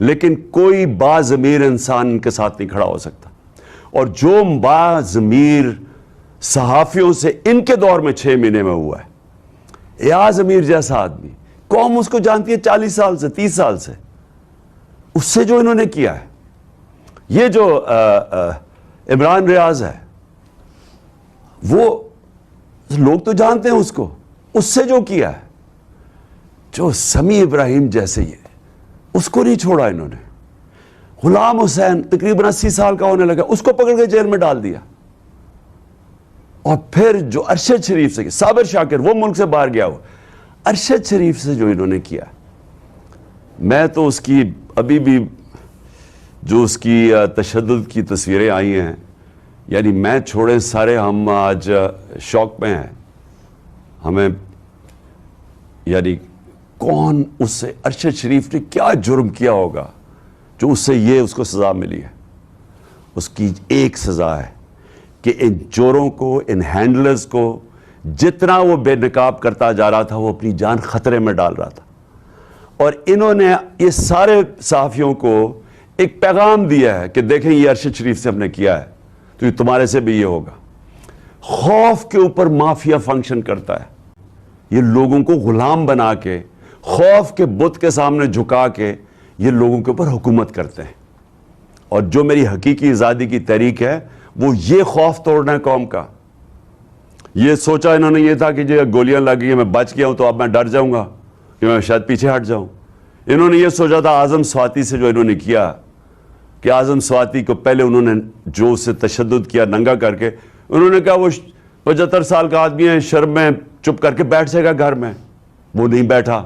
لیکن کوئی باضمیر انسان ان کے ساتھ نہیں کھڑا ہو سکتا. اور جو باضمیر صحافیوں سے ان کے دور میں 6 مہینے میں ہوا ہے, ایاز امیر جیسا آدمی, قوم اس کو جانتی ہے 40 سال سے 30 سال سے, اس سے جو انہوں نے کیا ہے. یہ جو عمران ریاض ہے, وہ لوگ تو جانتے ہیں اس کو, اس سے جو کیا ہے, جو سمیع ابراہیم جیسے یہ, اس کو نہیں چھوڑا انہوں نے. غلام حسین تقریباً 80 سال کا ہونے لگا, اس کو پکڑ کے جیل میں ڈال دیا. اور پھر جو ارشد شریف سے, صابر شاکر وہ ملک سے باہر گیا ہوا, ارشد شریف سے جو انہوں نے کیا, میں تو اس کی ابھی بھی جو اس کی تشدد کی تصویریں آئی ہیں, یعنی میں چھوڑے سارے ہم آج شوق میں ہیں. ہمیں یعنی کون اس سے, ارشد شریف نے کیا جرم کیا ہوگا جو اس سے یہ اس کو سزا ملی ہے. اس کی ایک سزا ہے کہ ان چوروں کو, ان ہینڈلرز کو جتنا وہ بے نقاب کرتا جا رہا تھا, وہ اپنی جان خطرے میں ڈال رہا تھا. اور انہوں نے یہ سارے صحافیوں کو ایک پیغام دیا ہے کہ دیکھیں یہ ارشد شریف سے ہم نے کیا ہے, تو یہ تمہارے سے بھی یہ ہوگا. خوف کے اوپر مافیا فنکشن کرتا ہے. یہ لوگوں کو غلام بنا کے, خوف کے بت کے سامنے جھکا کے یہ لوگوں کے اوپر حکومت کرتے ہیں. اور جو میری حقیقی آزادی کی تحریک ہے, وہ یہ خوف توڑنا ہے قوم کا. یہ سوچا انہوں نے یہ تھا کہ جو گولیاں لگ گئی, میں بچ گیا ہوں تو اب میں ڈر جاؤں گا کہ میں شاید پیچھے ہٹ جاؤں. انہوں نے یہ سوچا تھا اعظم سواتی سے جو انہوں نے کیا, کہ اعظم سواتی کو پہلے انہوں نے جو اس سے تشدد کیا ننگا کر کے, انہوں نے کہا وہ 75 سال کا آدمی ہے, شرم میں چپ کر کے بیٹھ جائے گا گھر میں. وہ نہیں بیٹھا.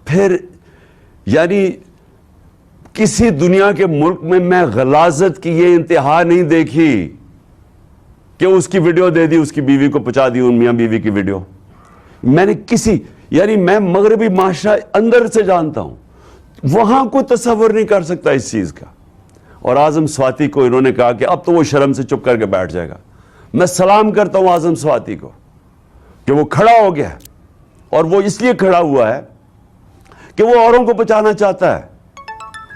پھر یعنی کسی دنیا کے ملک میں غلاظت کی یہ انتہا نہیں دیکھی کہ اس کی ویڈیو دے دی, اس کی بیوی کو پہنچا دی, ان میاں بیوی کی ویڈیو. میں نے یعنی میں مغربی معاشرہ اندر سے جانتا ہوں, وہاں کوئی تصور نہیں کر سکتا اس چیز کا. اور اعظم سواتی کو انہوں نے کہا کہ اب تو وہ شرم سے چپ کر کے بیٹھ جائے گا. میں سلام کرتا ہوں اعظم سواتی کو کہ وہ کھڑا ہو گیا, اور وہ اس لیے کھڑا ہوا ہے کہ وہ اوروں کو بچانا چاہتا ہے,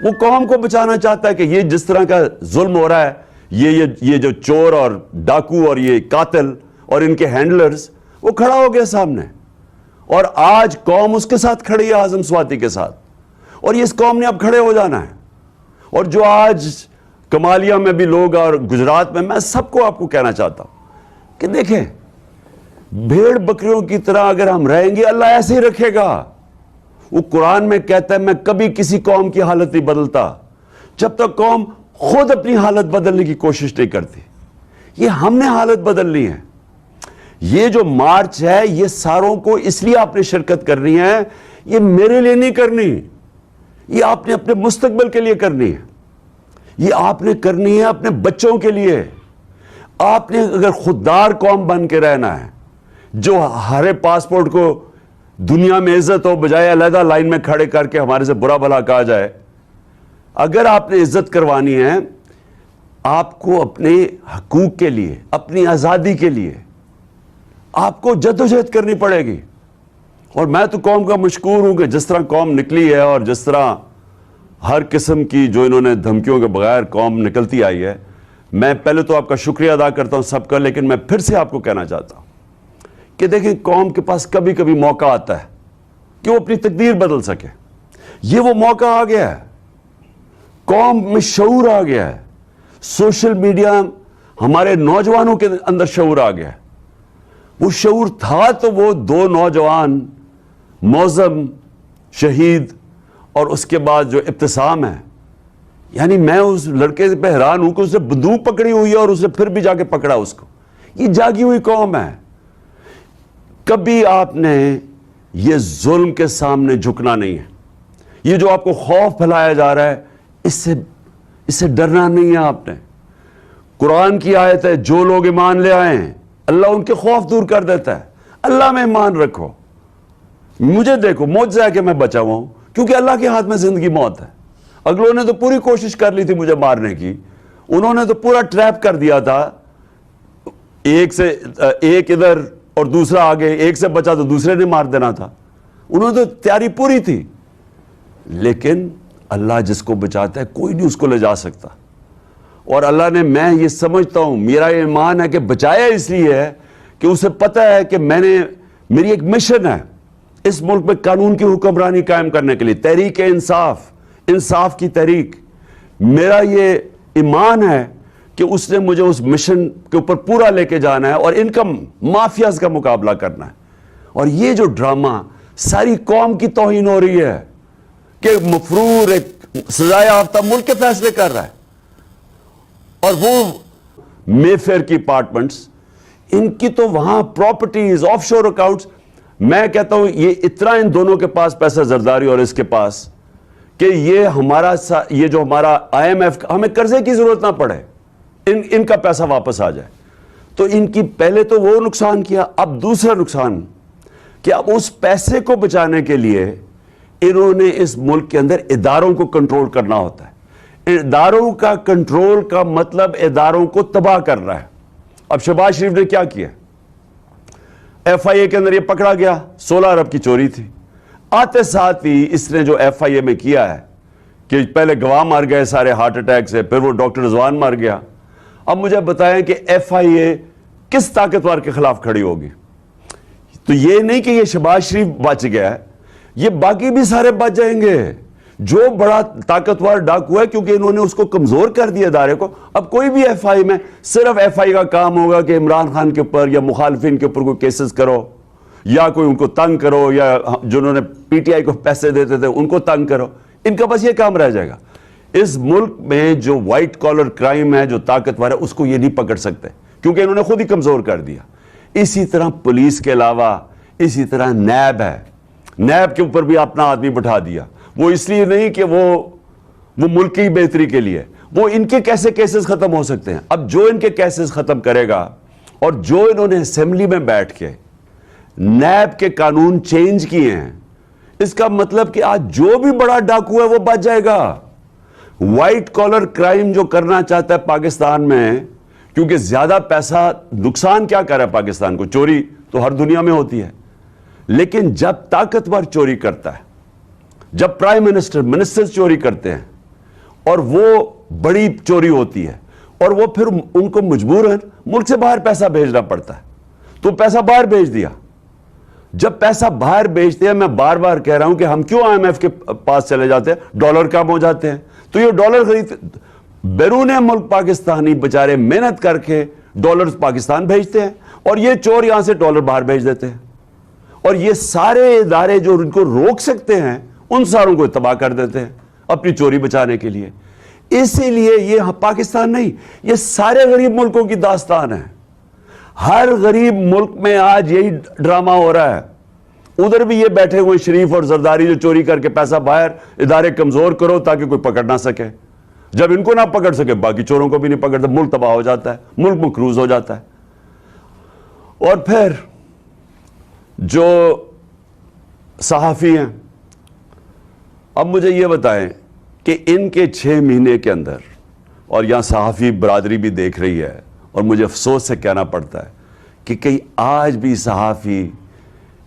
وہ قوم کو بچانا چاہتا ہے کہ یہ جس طرح کا ظلم ہو رہا ہے, یہ جو چور اور ڈاکو اور یہ قاتل اور ان کے ہینڈلرز, وہ کھڑا ہو گیا سامنے. اور آج قوم اس کے ساتھ کھڑی ہے, اعظم سواتی کے ساتھ. اور اس قوم نے اب کھڑے ہو جانا ہے. اور جو آج کمالیہ میں بھی لوگ اور گجرات میں سب کو آپ کو کہنا چاہتا ہوں کہ دیکھیں, بھیڑ بکریوں کی طرح اگر ہم رہیں گے, اللہ ایسے ہی رکھے گا. وہ قرآن میں کہتا ہے میں کبھی کسی قوم کی حالت نہیں بدلتا جب تک قوم خود اپنی حالت بدلنے کی کوشش نہیں کرتی. یہ ہم نے حالت بدلنی ہے. یہ جو مارچ ہے, یہ ساروں کو اس لیے آپ نے شرکت کرنی ہے, یہ میرے لیے نہیں کرنی, یہ آپ نے اپنے مستقبل کے لیے کرنی ہے. یہ آپ نے کرنی ہے اپنے بچوں کے لیے. آپ نے اگر خوددار قوم بن کے رہنا ہے, جو ہر پاسپورٹ کو دنیا میں عزت ہو بجائے علیحدہ لائن میں کھڑے کر کے ہمارے سے برا بھلا کہا جائے, اگر آپ نے عزت کروانی ہے, آپ کو اپنے حقوق کے لیے, اپنی آزادی کے لیے آپ کو جدوجہد کرنی پڑے گی. اور میں تو قوم کا مشکور ہوں کہ جس طرح قوم نکلی ہے, اور جس طرح ہر قسم کی جو انہوں نے دھمکیوں کے بغیر قوم نکلتی آئی ہے, میں پہلے تو آپ کا شکریہ ادا کرتا ہوں سب کا. لیکن میں پھر سے آپ کو کہنا چاہتا ہوں کہ دیکھیں, قوم کے پاس کبھی کبھی موقع آتا ہے کہ وہ اپنی تقدیر بدل سکے. یہ وہ موقع آ گیا ہے. قوم میں شعور آ گیا ہے. سوشل میڈیا, ہمارے نوجوانوں کے اندر شعور آ گیا ہے. وہ شعور تھا تو وہ 2 نوجوان, معظم, شہید, اور اس کے بعد جو ابتسام ہے, یعنی میں اس لڑکے پہ حیران ہوں کہ اس نے بندوق پکڑی ہوئی ہے اور اس نے پھر بھی جا کے پکڑا اس کو. یہ جاگی ہوئی قوم ہے. کبھی آپ نے یہ ظلم کے سامنے جھکنا نہیں ہے. یہ جو آپ کو خوف پھیلایا جا رہا ہے, اس سے ڈرنا نہیں ہے آپ نے. قرآن کی آیت ہے, جو لوگ ایمان لے آئے ہیں اللہ ان کے خوف دور کر دیتا ہے. اللہ میں ایمان رکھو. مجھے دیکھو, معجزہ ہے کہ میں بچا ہوا ہوں, کیونکہ اللہ کے ہاتھ میں زندگی موت ہے. اگلوں نے تو پوری کوشش کر لی تھی مجھے مارنے کی, انہوں نے تو پورا ٹریپ کر دیا تھا, ایک ادھر اور دوسرا آگے, ایک سے بچا تو دوسرے نے مار دینا تھا. انہوں نے تو تیاری پوری تھی. لیکن اللہ جس کو بچاتا ہے کوئی نہیں اس کو لے جا سکتا. اور اللہ نے, میں یہ سمجھتا ہوں, میرا ایمان ہے کہ بچایا اس لیے ہے کہ اسے پتہ ہے کہ میری ایک مشن ہے اس ملک میں قانون کی حکمرانی قائم کرنے کے لیے, تحریک انصاف کی تحریک. میرا یہ ایمان ہے کہ اس نے مجھے اس مشن کے اوپر پورا لے کے جانا ہے اور ان کا مافیاز کا مقابلہ کرنا ہے. اور یہ جو ڈرامہ ساری قوم کی توہین ہو رہی ہے کہ مفرور ایک سزا یافتہ ملک کے فیصلے کر رہا ہے, اور وہ مے فیئر کی اپارٹمنٹس, ان کی تو وہاں پراپرٹیز, آف شور اکاؤنٹس. میں کہتا ہوں یہ اتنا ان دونوں کے پاس پیسہ, زرداری اور اس کے پاس, کہ یہ جو ہمارا IMF, ہمیں قرضے کی ضرورت نہ پڑے, ان کا پیسہ واپس آ جائے. تو ان کی پہلے تو وہ نقصان کیا, اب دوسرا نقصان کہ اب اس پیسے کو بچانے کے لیے انہوں نے اس ملک کے اندر اداروں کو کنٹرول کرنا ہوتا ہے. اداروں کا کنٹرول کا مطلب اداروں کو تباہ کر رہا ہے. اب شہباز شریف نے کیا کیا, FIA کے اندر یہ پکڑا گیا, 16 ارب کی چوری تھی. آتے ساتھ ہی اس نے جو FIA میں کیا ہے کہ پہلے گواہ مار گئے سارے ہارٹ اٹیک سے, پھر وہ ڈاکٹر رضوان مار گیا. اب مجھے بتائیں کہ FIA کس طاقتور کے خلاف کھڑی ہوگی؟ تو یہ نہیں کہ یہ شہباز شریف بچ گیا ہے, یہ باقی بھی سارے بچ جائیں گے. جو بڑا طاقتور ڈاکو ہے, کیونکہ انہوں نے اس کو کمزور کر دیا ادارے کو. اب کوئی بھی FIA میں صرف FIA کا کام ہوگا کہ عمران خان کے اوپر یا مخالفین کے اوپر کوئی کیسز کرو, یا کوئی ان کو تنگ کرو, یا جنہوں نے PTI کو پیسے دیتے تھے ان کو تنگ کرو. ان کا بس یہ کام رہ جائے گا. اس ملک میں جو وائٹ کالر کرائم ہے, جو طاقتور ہے, اس کو یہ نہیں پکڑ سکتے کیونکہ انہوں نے خود ہی کمزور کر دیا. اسی طرح پولیس کے علاوہ اسی طرح نیب ہے, نیب کے اوپر بھی اپنا آدمی بٹھا دیا. وہ اس لیے نہیں کہ وہ ملک کی بہتری کے لیے, وہ ان کے کیسے کیسز ختم ہو سکتے ہیں. اب جو ان کے کیسز ختم کرے گا, اور جو انہوں نے اسمبلی میں بیٹھ کے نیب کے قانون چینج کیے ہیں, اس کا مطلب کہ آج جو بھی بڑا ڈاکو ہے وہ بچ جائے گا. وائٹ کالر کرائم جو کرنا چاہتا ہے پاکستان میں, کیونکہ زیادہ پیسہ نقصان کیا کر رہا ہے پاکستان کو, چوری تو ہر دنیا میں ہوتی ہے, لیکن جب طاقتور چوری کرتا ہے, جب پرائم منسٹر چوری کرتے ہیں, اور وہ بڑی چوری ہوتی ہے, اور وہ پھر ان کو مجبوراً ملک سے باہر پیسہ بھیجنا پڑتا ہے, تو پیسہ باہر بھیج دیا. جب پیسہ باہر بھیجتے ہیں, میں بار بار کہہ رہا ہوں کہ ہم کیوں IMF کے پاس چلے جاتے ہیں, ڈالر کم ہو جاتے ہیں. تو یہ ڈالر خرید, بیرون ملک پاکستانی بچارے محنت کر کے ڈالر پاکستان بھیجتے ہیں, اور یہ چور یہاں سے ڈالر باہر بھیج دیتے ہیں, اور یہ سارے ادارے جو ان کو روک سکتے ہیں ان ساروں کو تباہ کر دیتے ہیں اپنی چوری بچانے کے لیے. اسی لیے یہ پاکستان نہیں, یہ سارے غریب ملکوں کی داستان ہے. ہر غریب ملک میں آج یہی ڈرامہ ہو رہا ہے. ادھر بھی یہ بیٹھے ہوئے شریف اور زرداری جو چوری کر کے پیسہ باہر, ادارے کمزور کرو تاکہ کوئی پکڑ نہ سکے. جب ان کو نہ پکڑ سکے باقی چوروں کو بھی نہیں پکڑتا, ملک تباہ ہو جاتا ہے, ملک مقروض ہو جاتا ہے. اور پھر جو صحافی ہیں, اب مجھے یہ بتائیں کہ ان کے 6 مہینے کے اندر, اور یہاں صحافی برادری بھی دیکھ رہی ہے, اور مجھے افسوس سے کہنا پڑتا ہے کہ کئی آج بھی صحافی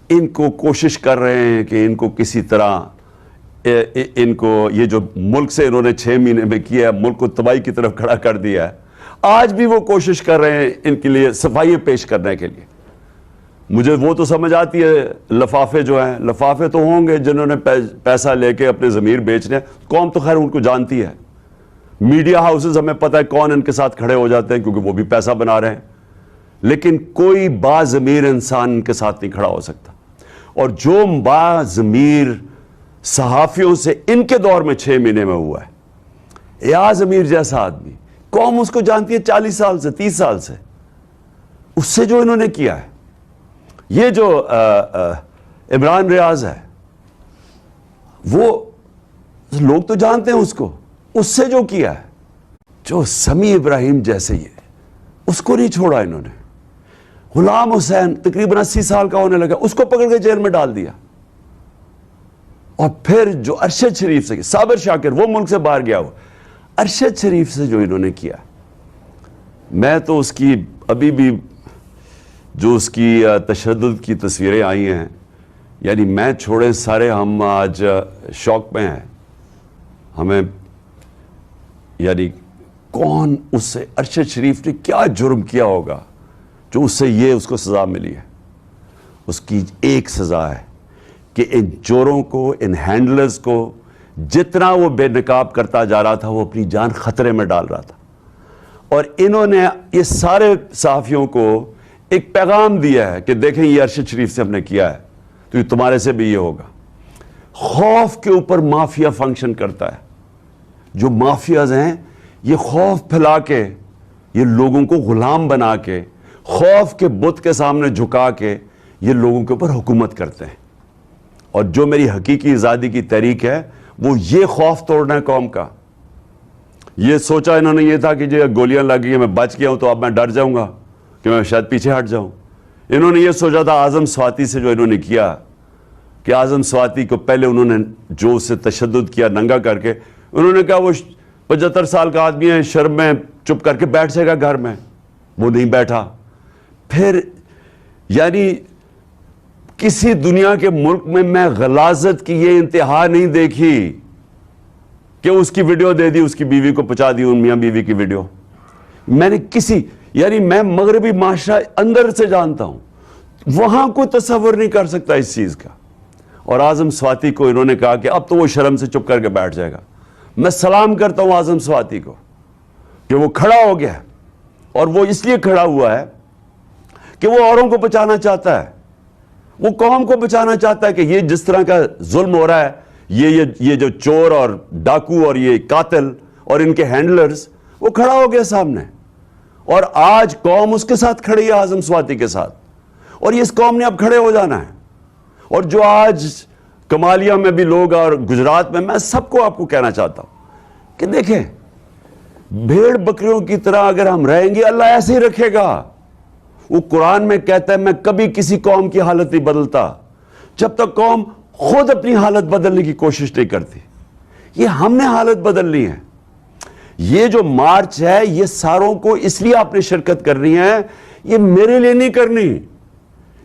ان کو کوشش کر رہے ہیں کہ ان کو کسی طرح, ان کو یہ جو ملک سے انہوں نے 6 مہینے میں کیا ہے, ملک کو تباہی کی طرف کھڑا کر دیا ہے, آج بھی وہ کوشش کر رہے ہیں ان کے لیے صفائی پیش کرنے کے لیے. مجھے وہ تو سمجھ آتی ہے, لفافے جو ہیں, لفافے تو ہوں گے جنہوں نے پیسہ لے کے اپنے ضمیر بیچنے ہیں, قوم تو خیر ان کو جانتی ہے. میڈیا ہاؤسز ہمیں پتہ ہے کون ان کے ساتھ کھڑے ہو جاتے ہیں کیونکہ وہ بھی پیسہ بنا رہے ہیں, لیکن کوئی باضمیر انسان ان کے ساتھ نہیں کھڑا ہو سکتا. اور جو باضمیر صحافیوں سے ان کے دور میں 6 مہینے میں ہوا ہے, ایاز امیر جیسا آدمی, قوم اس کو جانتی ہے 40 سال سے, 30 سال سے, اس سے جو انہوں نے کیا ہے. یہ جو عمران ریاض ہے, وہ لوگ تو جانتے ہیں اس کو, اس سے جو کیا ہے. جو سمیع ابراہیم جیسے ہی ہے, اس کو نہیں چھوڑا انہوں نے. غلام حسین تقریباً 80 سال کا ہونے لگا, اس کو پکڑ کے جیل میں ڈال دیا. اور پھر جو ارشد شریف سے, صابر شاکر وہ ملک سے باہر گیا ہوا, ارشد شریف سے جو انہوں نے کیا, میں تو اس کی ابھی بھی جو اس کی تشدد کی تصویریں آئی ہیں, یعنی میں چھوڑے سارے ہم آج شوق میں ہیں ہمیں یعنی کون اس سے ارشد شریف نے کیا جرم کیا ہوگا جو اس سے یہ اس کو سزا ملی ہے. اس کی ایک سزا ہے کہ ان چوروں کو, ان ہینڈلرز کو جتنا وہ بے نقاب کرتا جا رہا تھا وہ اپنی جان خطرے میں ڈال رہا تھا. اور انہوں نے یہ سارے صحافیوں کو ایک پیغام دیا ہے کہ دیکھیں یہ ارشد شریف سے ہم نے کیا ہے تو یہ تمہارے سے بھی یہ ہوگا. خوف کے اوپر مافیا فنکشن کرتا ہے. جو مافیاز ہیں یہ خوف پھیلا کے, یہ لوگوں کو غلام بنا کے, خوف کے بت کے سامنے جھکا کے یہ لوگوں کے اوپر حکومت کرتے ہیں. اور جو میری حقیقی آزادی کی تحریک ہے وہ یہ خوف توڑنا ہے قوم کا. یہ سوچا انہوں نے یہ تھا کہ جو گولیاں لگ گئی ہیں میں بچ گیا ہوں تو اب میں ڈر جاؤں گا کہ میں شاید پیچھے ہٹ جاؤں. انہوں نے یہ سوچا تھا اعظم سواتی سے جو انہوں نے کیا کہ اعظم سواتی کو پہلے انہوں نے جو اس سے تشدد کیا ننگا کر کے, انہوں نے کہا وہ 75 سال کا آدمی ہے, شرم میں چپ کر کے بیٹھ جائے گا گھر میں. وہ نہیں بیٹھا. پھر یعنی کسی دنیا کے ملک میں غلاظت کی یہ انتہا نہیں دیکھی کہ اس کی ویڈیو دے دی, اس کی بیوی کو پہنچا دی, ان میاں بیوی کی ویڈیو. میں نے یعنی میں مغربی معاشرہ اندر سے جانتا ہوں, وہاں کوئی تصور نہیں کر سکتا اس چیز کا. اور اعظم سواتی کو انہوں نے کہا کہ اب تو وہ شرم سے چپ کر کے بیٹھ جائے گا. میں سلام کرتا ہوں اعظم سواتی کو کہ وہ کھڑا ہو گیا, اور وہ اس لیے کھڑا ہوا ہے کہ وہ اوروں کو بچانا چاہتا ہے, وہ قوم کو بچانا چاہتا ہے کہ یہ جس طرح کا ظلم ہو رہا ہے, یہ جو چور اور ڈاکو اور یہ قاتل اور ان کے ہینڈلرز, وہ کھڑا ہو گیا سامنے. اور آج قوم اس کے ساتھ کھڑی ہے, اعظم سواتی کے ساتھ, اور یہ اس قوم نے اب کھڑے ہو جانا ہے. اور جو آج کمالیہ میں بھی لوگ اور گجرات میں سب کو آپ کو کہنا چاہتا ہوں کہ دیکھیں بھیڑ بکریوں کی طرح اگر ہم رہیں گے اللہ ایسے ہی رکھے گا. وہ قرآن میں کہتا ہے میں کبھی کسی قوم کی حالت نہیں بدلتا جب تک قوم خود اپنی حالت بدلنے کی کوشش نہیں کرتی. یہ ہم نے حالت بدلنی ہے. یہ جو مارچ ہے یہ ساروں کو اس لیے آپ نے شرکت کرنی ہے, یہ میرے لیے نہیں کرنی,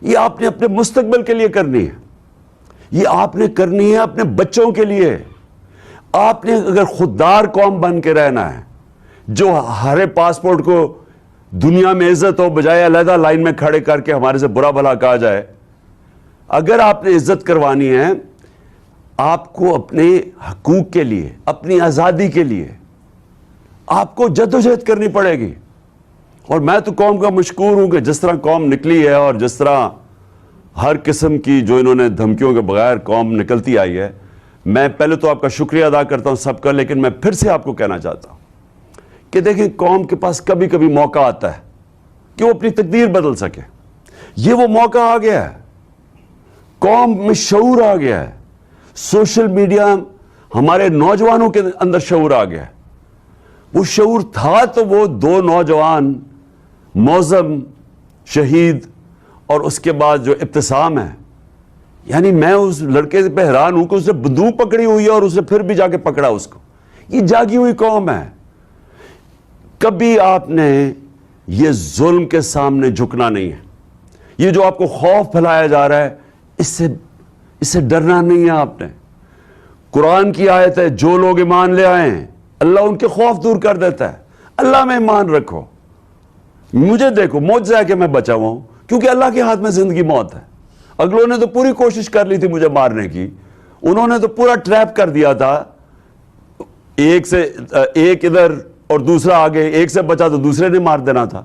یہ آپ نے اپنے مستقبل کے لیے کرنی ہے. یہ آپ نے کرنی ہے اپنے بچوں کے لیے. آپ نے اگر خوددار قوم بن کے رہنا ہے جو ہر پاسپورٹ کو دنیا میں عزت ہو بجائے علیحدہ لائن میں کھڑے کر کے ہمارے سے برا بھلا کہا جائے, اگر آپ نے عزت کروانی ہے آپ کو اپنے حقوق کے لیے, اپنی آزادی کے لیے آپ کو جدوجہد کرنی پڑے گی. اور میں تو قوم کا مشکور ہوں کہ جس طرح قوم نکلی ہے اور جس طرح ہر قسم کی جو انہوں نے دھمکیوں کے بغیر قوم نکلتی آئی ہے, میں پہلے تو آپ کا شکریہ ادا کرتا ہوں سب کا, لیکن میں پھر سے آپ کو کہنا چاہتا ہوں کہ دیکھیں قوم کے پاس کبھی کبھی موقع آتا ہے کہ وہ اپنی تقدیر بدل سکے. یہ وہ موقع آ گیا ہے, قوم میں شعور آ گیا ہے, سوشل میڈیا ہمارے نوجوانوں کے اندر شعور آ گیا ہے. وہ شعور تھا تو وہ 2 نوجوان معظم شہید اور اس کے بعد جو ابتسام ہے, یعنی میں اس لڑکے پہ حیران ہوں کہ اس نے بندوق پکڑی ہوئی ہے اور اس نے پھر بھی جا کے پکڑا اس کو. یہ جاگی ہوئی قوم ہے. کبھی آپ نے یہ ظلم کے سامنے جھکنا نہیں ہے. یہ جو آپ کو خوف پھیلایا جا رہا ہے اس سے ڈرنا نہیں ہے آپ نے. قرآن کی آیت ہے جو لوگ ایمان لے آئے ہیں اللہ ان کے خوف دور کر دیتا ہے. اللہ میں ایمان رکھو. مجھے دیکھو معجزہ ہے کہ میں بچا ہوا ہوں کیونکہ اللہ کے ہاتھ میں زندگی موت ہے. اگلوں نے تو پوری کوشش کر لی تھی مجھے مارنے کی, انہوں نے تو پورا ٹریپ کر دیا تھا, ایک ادھر اور دوسرا آگے, ایک سے بچا تو دوسرے نے مار دینا تھا.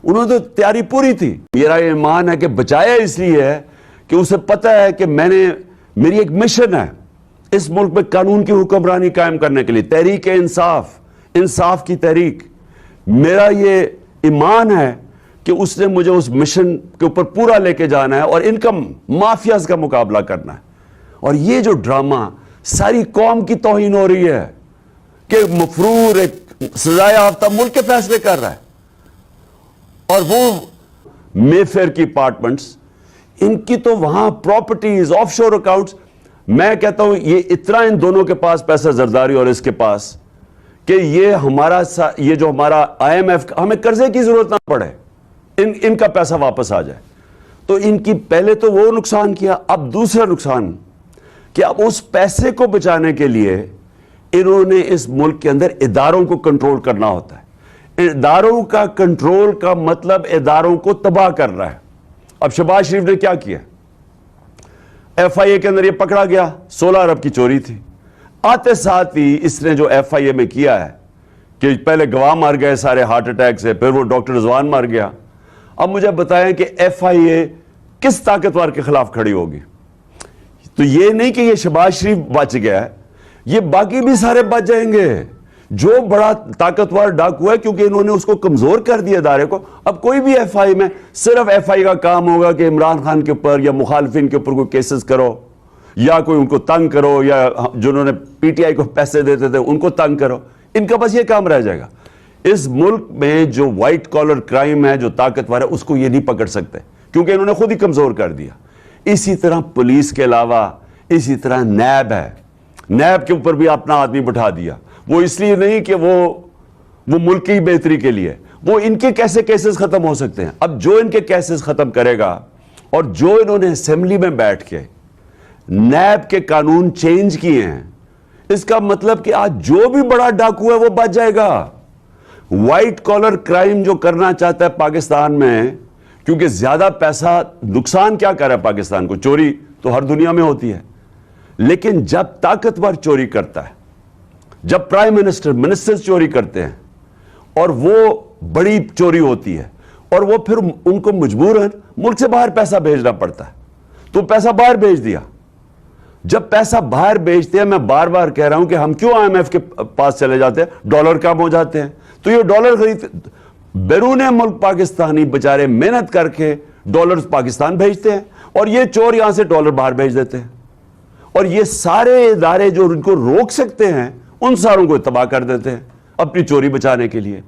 انہوں نے تو تیاری پوری تھی. میرا ایمان ہے کہ بچایا اس لیے ہے کہ اسے پتہ ہے کہ میری ایک مشن ہے اس ملک میں قانون کی حکمرانی قائم کرنے کے لیے, تحریک انصاف کی تحریک. میرا یہ ایمان ہے کہ اس نے مجھے اس مشن کے اوپر پورا لے کے جانا ہے اور ان کا مافیاز کا مقابلہ کرنا ہے. اور یہ جو ڈرامہ ساری قوم کی توہین ہو رہی ہے کہ مفرور ایک سزا یافتہ ملک کے فیصلے کر رہا ہے, اور وہ مے فیئر کی اپارٹمنٹس, ان کی تو وہاں پراپرٹیز, آف شور اکاؤنٹس. میں کہتا ہوں یہ اتنا ان دونوں کے پاس پیسہ زرداری اور اس کے پاس کہ یہ جو ہمارا IMF ہمیں قرضے کی ضرورت نہ پڑے, ان کا پیسہ واپس آ جائے. تو ان کی پہلے تو وہ نقصان کیا, اب دوسرا نقصان کہ اب اس پیسے کو بچانے کے لیے انہوں نے اس ملک کے اندر اداروں کو کنٹرول کرنا ہوتا ہے. اداروں کا کنٹرول کا مطلب اداروں کو تباہ کرنا ہے. اب شہباز شریف نے کیا کیا؟ ایف آئی اے کے اندر یہ پکڑا گیا, 16 ارب کی چوری تھی. آتے ساتھ ہی اس نے جو ایف آئی اے میں کیا ہے کہ پہلے گواہ مر گئے سارے ہارٹ اٹیک سے, پھر وہ ڈاکٹر رضوان مر گیا. اب مجھے بتائیں کہ ایف آئی اے کس طاقتور کے خلاف کھڑی ہوگی؟ تو یہ نہیں کہ یہ شہباز شریف بچ گیا ہے, یہ باقی بھی سارے بچ جائیں گے. جو بڑا طاقتور ڈاکو ہے, کیونکہ انہوں نے اس کو کمزور کر دیا ادارے کو. اب کوئی بھی ایف آئی میں صرف ایف آئی کا کام ہوگا کہ عمران خان کے اوپر یا مخالفین کے اوپر کوئی کیسز کرو, یا کوئی ان کو تنگ کرو, یا جنہوں نے پی ٹی آئی کو پیسے دیتے تھے ان کو تنگ کرو. ان کا بس یہ کام رہ جائے گا. اس ملک میں جو وائٹ کالر کرائم ہے, جو طاقتور ہے, اس کو یہ نہیں پکڑ سکتے کیونکہ انہوں نے خود ہی کمزور کر دیا. اسی طرح پولیس کے علاوہ اسی طرح نیب ہے. نیب کے اوپر بھی اپنا آدمی بٹھا دیا. وہ اس لیے نہیں کہ وہ ملک کی بہتری کے لیے, وہ ان کے کیسے کیسز ختم ہو سکتے ہیں. اب جو ان کے کیسز ختم کرے گا, اور جو انہوں نے اسمبلی میں بیٹھ کے نیب کے قانون چینج کیے ہیں, اس کا مطلب کہ آج جو بھی بڑا ڈاکو ہے وہ بچ جائے گا. وائٹ کالر کرائم جو کرنا چاہتا ہے پاکستان میں, کیونکہ زیادہ پیسہ نقصان کیا کر رہا ہے پاکستان کو؟ چوری تو ہر دنیا میں ہوتی ہے, لیکن جب طاقتور چوری کرتا ہے, جب پرائم منسٹر چوری کرتے ہیں, اور وہ بڑی چوری ہوتی ہے, اور وہ پھر ان کو مجبوراً ملک سے باہر پیسہ بھیجنا پڑتا ہے, تو پیسہ باہر بھیج دیا. جب پیسہ باہر بھیجتے ہیں, میں بار بار کہہ رہا ہوں کہ ہم کیوں آئی ایم ایف کے پاس چلے جاتے ہیں؟ ڈالر کم ہو جاتے ہیں. تو یہ ڈالر خرید, بیرون ملک پاکستانی بچارے محنت کر کے ڈالر پاکستان بھیجتے ہیں, اور یہ چور یہاں سے ڈالر باہر بھیج دیتے ہیں. اور یہ سارے ادارے جو ان کو روک سکتے ہیں, ان ساروں کو تباہ کر دیتے ہیں اپنی چوری بچانے کے لیے.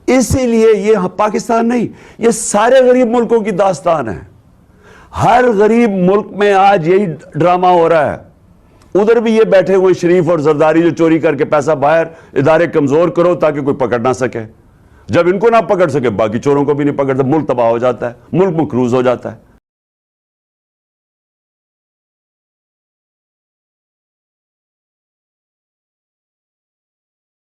اسی لیے یہ پاکستان نہیں, یہ سارے غریب ملکوں کی داستان ہے. ہر غریب ملک میں آج یہی ڈرامہ ہو رہا ہے. ادھر بھی یہ بیٹھے ہوئے شریف اور زرداری جو چوری کر کے پیسہ باہر, ادارے کمزور کرو تاکہ کوئی پکڑ نہ سکے. جب ان کو نہ پکڑ سکے, باقی چوروں کو بھی نہیں پکڑتا, ملک تباہ ہو جاتا ہے, ملک مقروض ہو جاتا ہے.